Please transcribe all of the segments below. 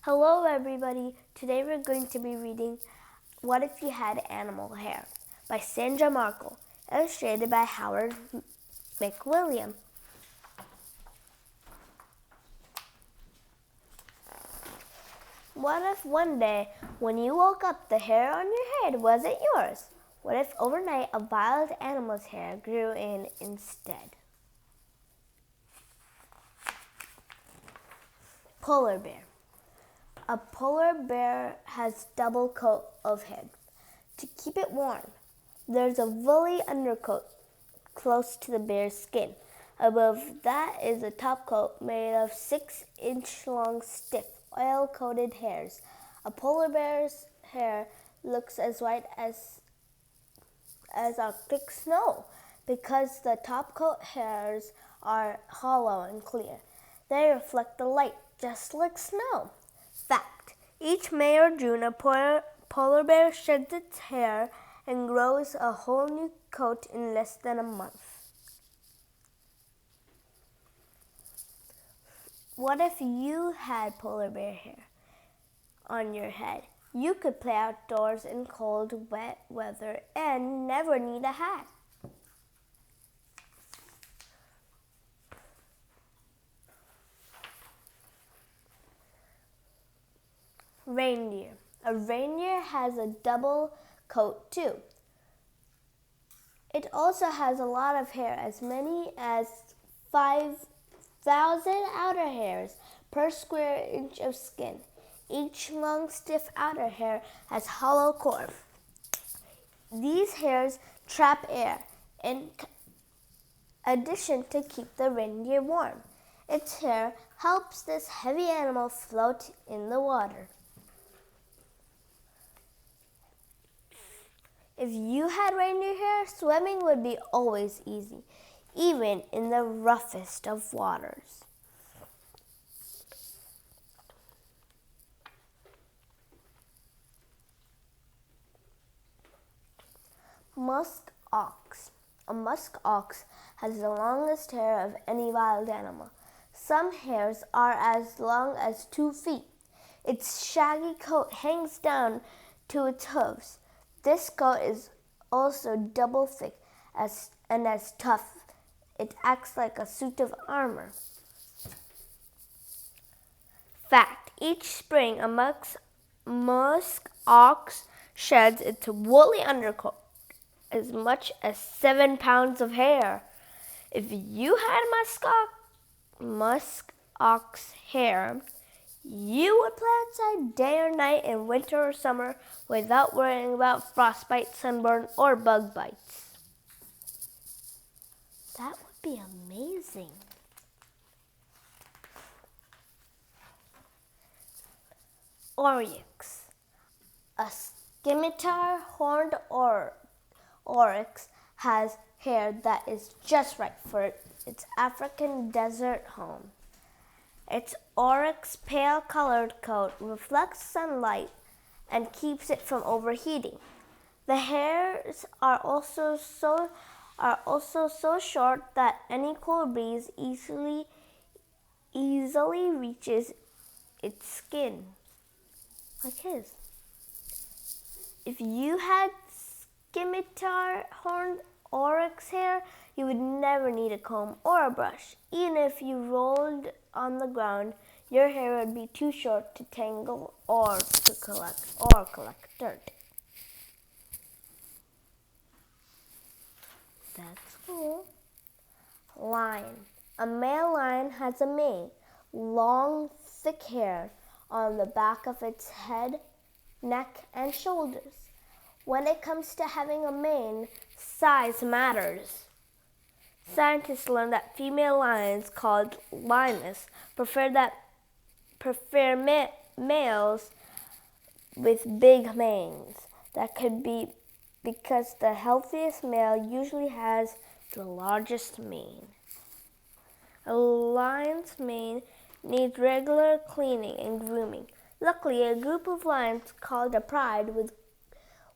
Hello everybody, today we're going to be reading What If You Had Animal Hair by Sandra Markle, illustrated by Howard McWilliam. What if one day when you woke up the hair on your head wasn't yours? What if overnight a wild animal's hair grew in instead? Polar bear. A polar bear has double coat of hair to keep it warm. There's a woolly undercoat close to the bear's skin. Above that is a top coat made of 6-inch long, stiff, oil-coated hairs. A polar bear's hair looks as white as Arctic snow because the top coat hairs are hollow and clear. They reflect the light just like snow. Fact: each May or June, a polar bear sheds its hair and grows a whole new coat in less than a month. What if you had polar bear hair on your head? You could play outdoors in cold, wet weather and never need a hat. Reindeer. A reindeer has a double coat too. It also has a lot of hair, as many as 5,000 outer hairs per square inch of skin. Each long, stiff outer hair has hollow core. These hairs trap air in addition to keep the reindeer warm. Its hair helps this heavy animal float in the water. If you had reindeer hair, swimming would be always easy, even in the roughest of waters. Musk ox. A musk ox has the longest hair of any wild animal. Some hairs are as long as 2 feet. Its shaggy coat hangs down to its hooves. This coat is also double thick and as tough. It acts like a suit of armor. Fact: each spring a musk ox sheds its woolly undercoat, as much as 7 pounds of hair. If you had musk ox hair, you would play outside day or night in winter or summer without worrying about frostbite, sunburn, or bug bites. That would be amazing. Oryx. A scimitar horned oryx has hair that is just right for its African desert home. Its oryx pale-colored coat reflects sunlight and keeps it from overheating. The hairs are also so short that any cold breeze easily reaches its skin, like his. If you had scimitar horned oryx hair, you would never need a comb or a brush. Even if you rolled on the ground, your hair would be too short to tangle or collect dirt. That's cool. Lion. A male lion has a mane, long, thick hair on the back of its head, neck, and shoulders. When it comes to having a mane, size matters. Scientists learned that female lions, called lioness, prefer males with big manes. That could be because the healthiest male usually has the largest mane. A lion's mane needs regular cleaning and grooming. Luckily, a group of lions called a pride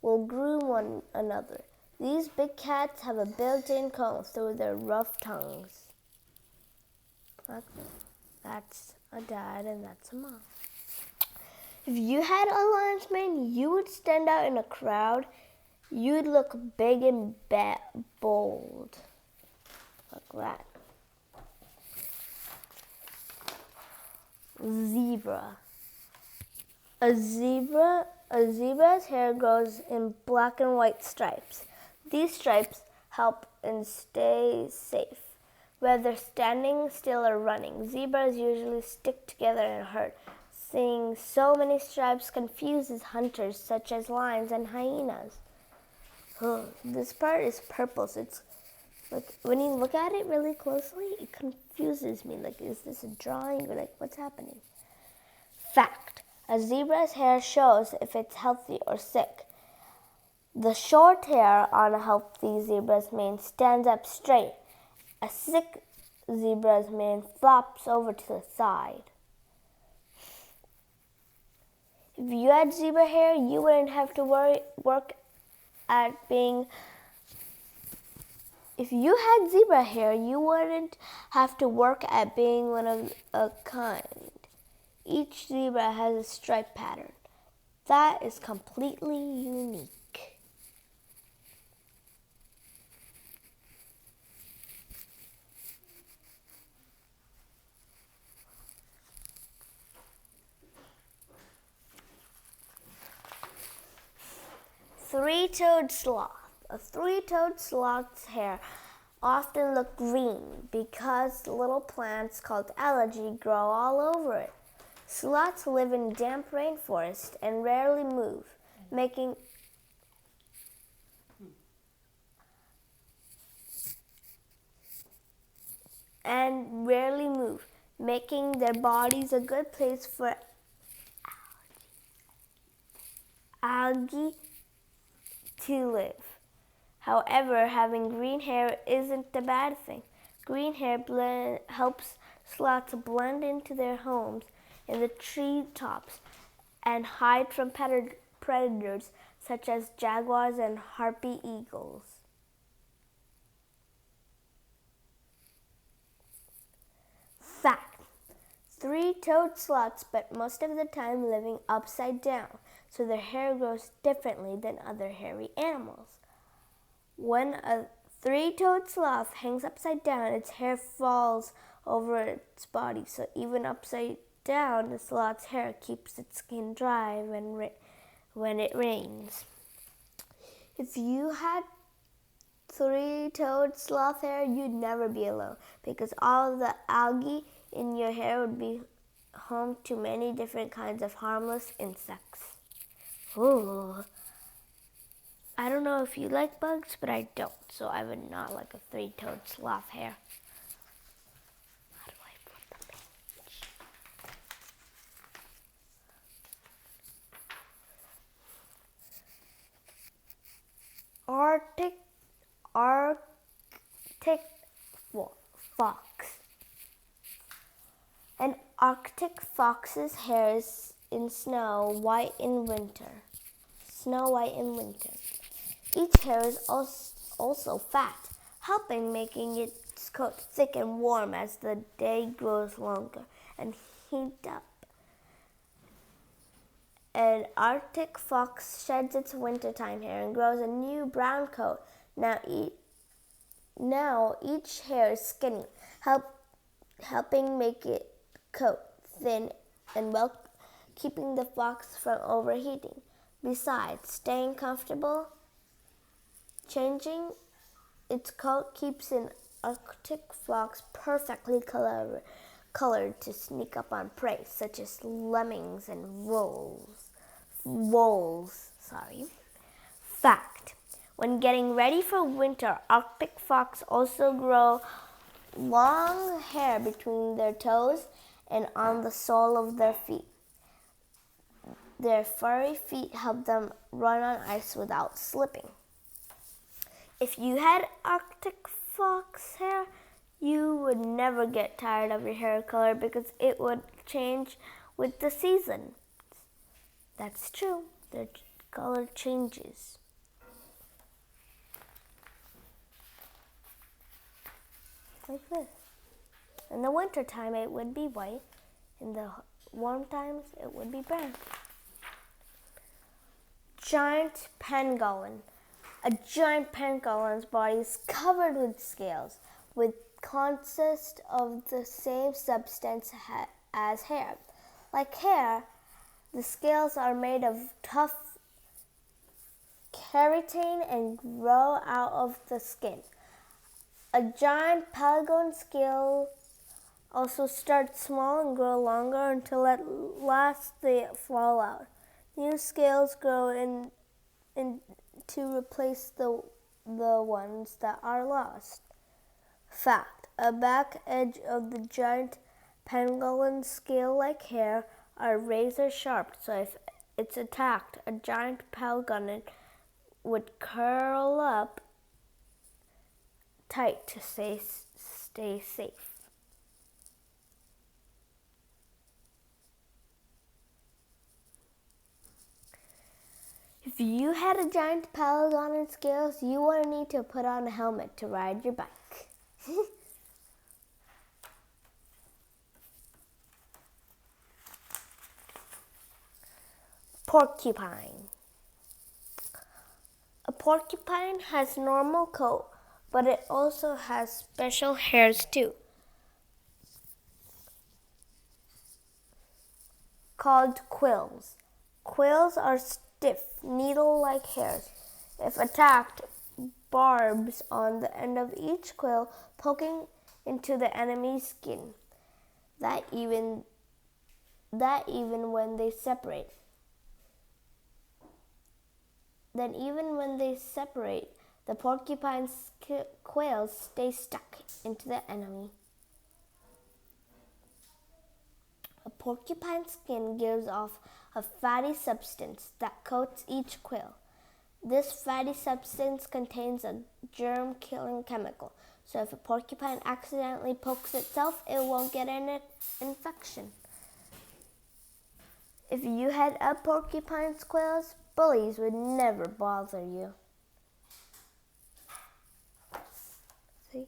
will groom one another. These big cats have a built-in comb through their rough tongues. That's a dad and that's a mom. If you had a lion's mane, you would stand out in a crowd. You'd look big and bold. Like that. Zebra. A zebra's hair grows in black and white stripes. These stripes help and stay safe, whether standing still or running. Zebras usually stick together in a herd. Seeing so many stripes confuses hunters such as lions and hyenas. Oh, this part is purple, so it's like when you look at it really closely, it confuses me. Like, is this a drawing or like what's happening? Fact: a zebra's hair shows if it's healthy or sick. The short hair on a healthy zebra's mane stands up straight. A sick zebra's mane flops over to the side. If you had zebra hair, you wouldn't have to work at being. If you had zebra hair, you wouldn't have to work at being one of a kind. Each zebra has a stripe pattern. That is completely unique. Three-toed sloth. A three-toed sloth's hair often look green because little plants called algae grow all over it. Sloths live in damp rainforests and rarely move, making their bodies a good place for algae to live. However, having green hair isn't a bad thing. Green hair helps sloths blend into their homes in the tree tops and hide from predators such as jaguars and harpy eagles. Fact: three-toed sloths spend most of the time living upside down, so their hair grows differently than other hairy animals. When a three-toed sloth hangs upside down, its hair falls over its body, so even upside down, the sloth's hair keeps its skin dry when it rains. If you had three-toed sloth hair, you'd never be alone because all of the algae in your hair would be home to many different kinds of harmless insects. Ooh. I don't know if you like bugs, but I don't, so I would not like a three-toed sloth hair. How do I flip the page? Arctic fox. An Arctic fox's hair is in snow white in winter. Each hair is also fat, helping making its coat thick and warm as the day grows longer and heat up. An Arctic fox sheds its wintertime hair and grows a new brown coat. Now each hair is skinny, helping make its coat thin and keeping the fox from overheating. Besides, staying comfortable, changing its coat keeps an Arctic fox perfectly colored to sneak up on prey, such as lemmings and voles. Fact: when getting ready for winter, Arctic fox also grow long hair between their toes and on the sole of their feet. Their furry feet help them run on ice without slipping. If you had Arctic fox hair, you would never get tired of your hair color because it would change with the season. That's true. Their color changes. Like this. In the winter time, it would be white. In the warm times, it would be brown. giant pangolin. A giant pangolin's body is covered with scales, which consist of the same substance as hair. Like hair, the scales are made of tough keratin and grow out of the skin. A giant pangolin scale also start small and grow longer until at last they fall out. New scales grow in to replace the ones that are lost. Fact: a back edge of the giant pangolin's scale-like hair are razor sharp, so if it's attacked, a giant pangolin would curl up tight to stay safe. If you had a giant pangolin scales, you wouldn't need to put on a helmet to ride your bike. Porcupine. A porcupine has normal coat, but it also has special hairs too, called quills. Quills are stiff, needle-like hairs. If attacked, barbs on the end of each quill poking into the enemy's skin. That even when they separate. Then even when they separate, the porcupine's quills stay stuck into the enemy. A porcupine's skin gives off a fatty substance that coats each quill. This fatty substance contains a germ-killing chemical, so if a porcupine accidentally pokes itself, it won't get an infection. If you had a porcupine's quills, bullies would never bother you. See?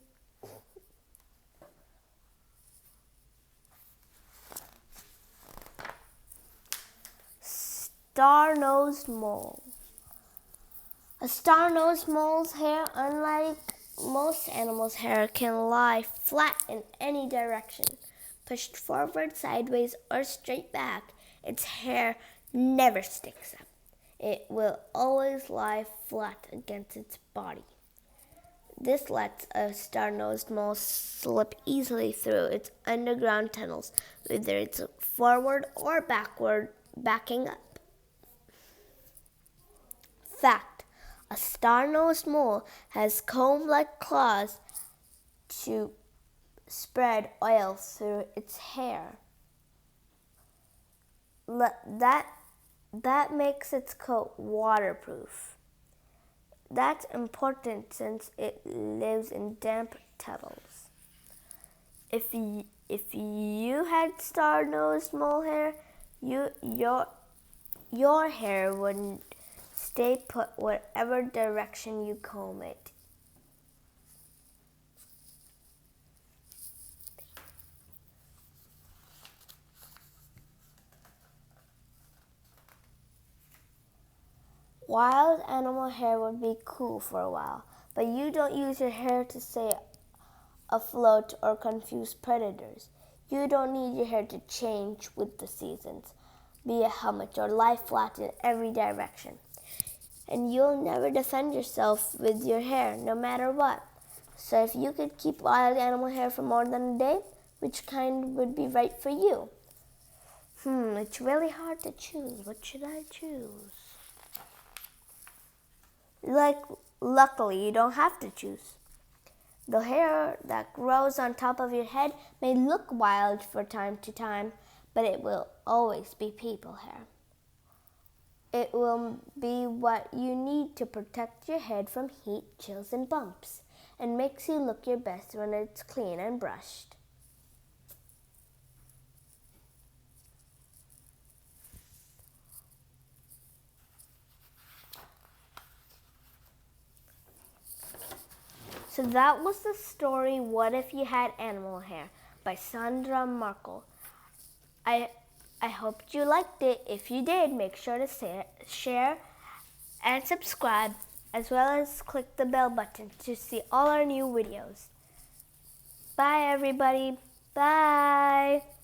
Star-nosed mole. A star-nosed mole's hair, unlike most animals' hair, can lie flat in any direction. Pushed forward, sideways, or straight back, its hair never sticks up. It will always lie flat against its body. This lets a star-nosed mole slip easily through its underground tunnels, whether it's forward or backing up. Fact: a star-nosed mole has comb-like claws to spread oil through its hair. That makes its coat waterproof. That's important since it lives in damp tunnels. If you had star-nosed mole hair, your hair wouldn't stay put whatever direction you comb it. Wild animal hair would be cool for a while, but you don't use your hair to stay afloat or confuse predators. You don't need your hair to change with the seasons, be a helmet, or lie flat in every direction. And you'll never defend yourself with your hair, no matter what. So if you could keep wild animal hair for more than a day, which kind would be right for you? It's really hard to choose. What should I choose? Luckily, you don't have to choose. The hair that grows on top of your head may look wild from time to time, but it will always be people hair. It will be what you need to protect your head from heat, chills, and bumps, and makes you look your best when it's clean and brushed. So that was the story, What If You Had Animal Hair, by Sandra Markle. I hope you liked it. If you did, make sure to share and subscribe, as well as click the bell button to see all our new videos. Bye everybody. Bye.